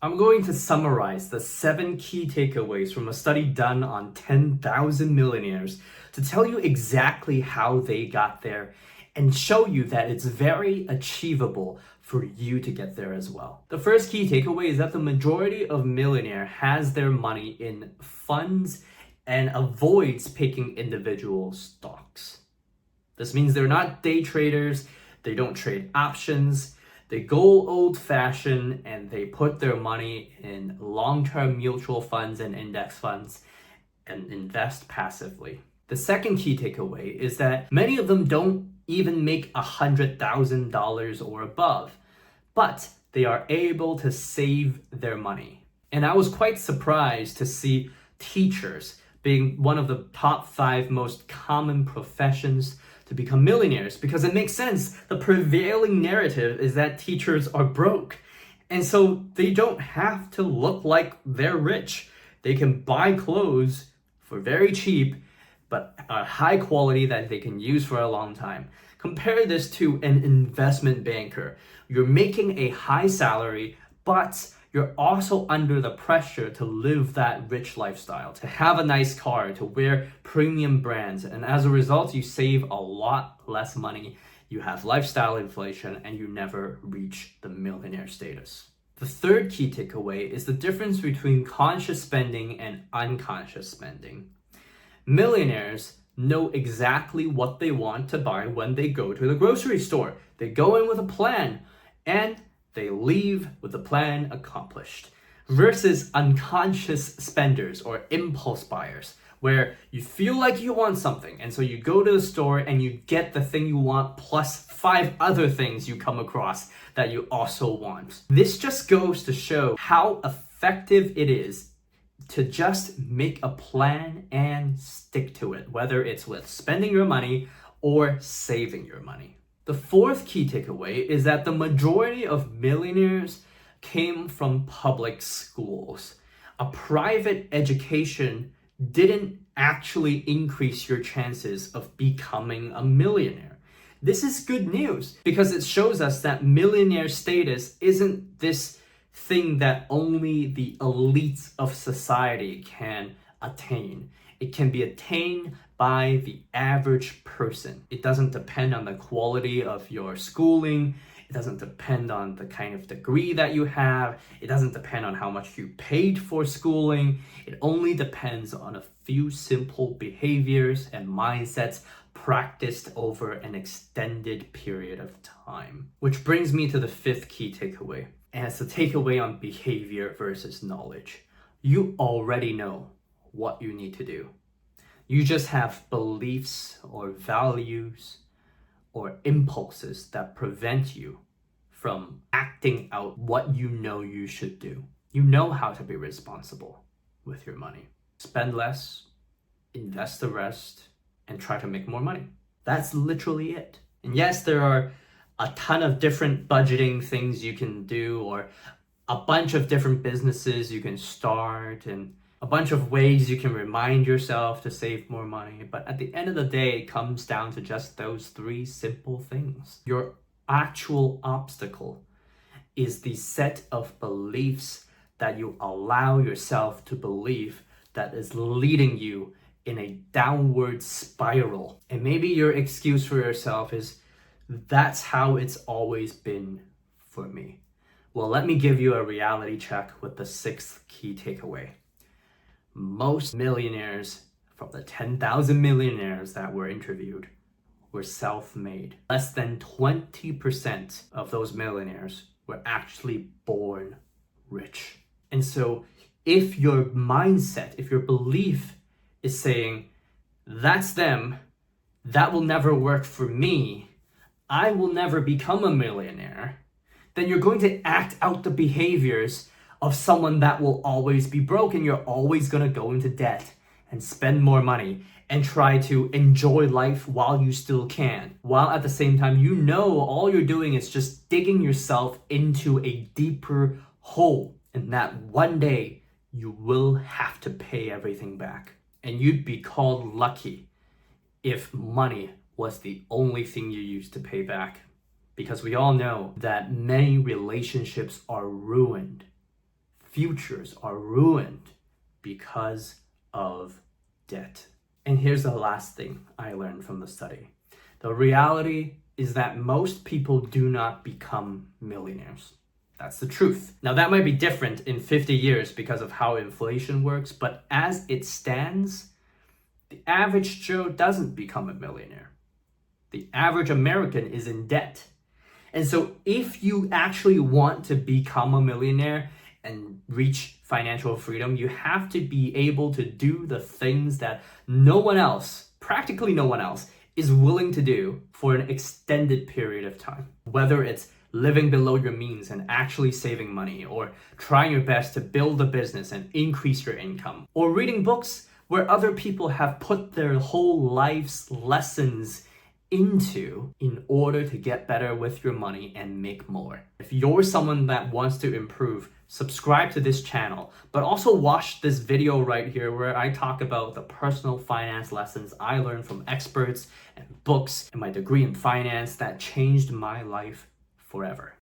I'm going to summarize the 7 key takeaways from a study done on 10,000 millionaires to tell you exactly how they got there and show you that it's very achievable for you to get there as well. The first key takeaway is that the majority of millionaires has their money in funds and avoids picking individual stocks. This means they're not day traders, they don't trade options, they go old-fashioned and they put their money in long-term mutual funds and index funds and invest passively. The second key takeaway is that many of them don't even make $100,000 or above, but they are able to save their money. And I was quite surprised to see teachers being one of the top 5 most common professions to become millionaires, because it makes sense. The prevailing narrative is that teachers are broke, and so they don't have to look like they're rich. They can buy clothes for very cheap, but a high quality that they can use for a long time. Compare this to an investment banker. You're making a high salary, but you're also under the pressure to live that rich lifestyle, to have a nice car, to wear premium brands. And as a result, you save a lot less money. You have lifestyle inflation and you never reach the millionaire status. The third key takeaway is the difference between conscious spending and unconscious spending. Millionaires know exactly what they want to buy when they go to the grocery store. They go in with a plan and they leave with the plan accomplished. Versus unconscious spenders or impulse buyers, where you feel like you want something, and so you go to the store and you get the thing you want plus 5 other things you come across that you also want. This just goes to show how effective it is to just make a plan and stick to it, whether it's with spending your money or saving your money. The fourth key takeaway is that the majority of millionaires came from public schools. A private education didn't actually increase your chances of becoming a millionaire. This is good news because it shows us that millionaire status isn't this thing that only the elites of society can attain. It can be attained by the average person. It doesn't depend on the quality of your schooling. It doesn't depend on the kind of degree that you have. It doesn't depend on how much you paid for schooling. It only depends on a few simple behaviors and mindsets practiced over an extended period of time. Which brings me to the fifth key takeaway. And it's the takeaway on behavior versus knowledge. You already know what you need to do. You just have beliefs or values or impulses that prevent you from acting out what you know you should do. You know how to be responsible with your money. Spend less, invest the rest, and try to make more money. That's literally it. And yes, there are a ton of different budgeting things you can do, or a bunch of different businesses you can start, and a bunch of ways you can remind yourself to save more money. But at the end of the day, it comes down to just those 3 simple things. Your actual obstacle is the set of beliefs that you allow yourself to believe that is leading you in a downward spiral. And maybe your excuse for yourself is, that's how it's always been for me. Well, let me give you a reality check with the 6th key takeaway. Most millionaires from the 10,000 millionaires that were interviewed were self-made. Less than 20% of those millionaires were actually born rich. And so if your mindset, if your belief is saying, that's them, that will never work for me, I will never become a millionaire, then you're going to act out the behaviors of someone that will always be broke, and you're always going to go into debt and spend more money and try to enjoy life while you still can. While at the same time, you know all you're doing is just digging yourself into a deeper hole, and that one day you will have to pay everything back. And you'd be called lucky if money was the only thing you used to pay back. Because we all know that many relationships are ruined futures are ruined because of debt. And here's the last thing I learned from the study. The reality is that most people do not become millionaires. That's the truth. Now, that might be different in 50 years because of how inflation works, but as it stands, the average Joe doesn't become a millionaire. The average American is in debt. And so if you actually want to become a millionaire and reach financial freedom, you have to be able to do the things that no one else, practically no one else, is willing to do for an extended period of time. Whether it's living below your means and actually saving money, or trying your best to build a business and increase your income, or reading books where other people have put their whole life's lessons into in order to get better with your money and make more. If you're someone that wants to improve, subscribe to this channel, but also watch this video right here where I talk about the personal finance lessons I learned from experts and books and my degree in finance that changed my life forever.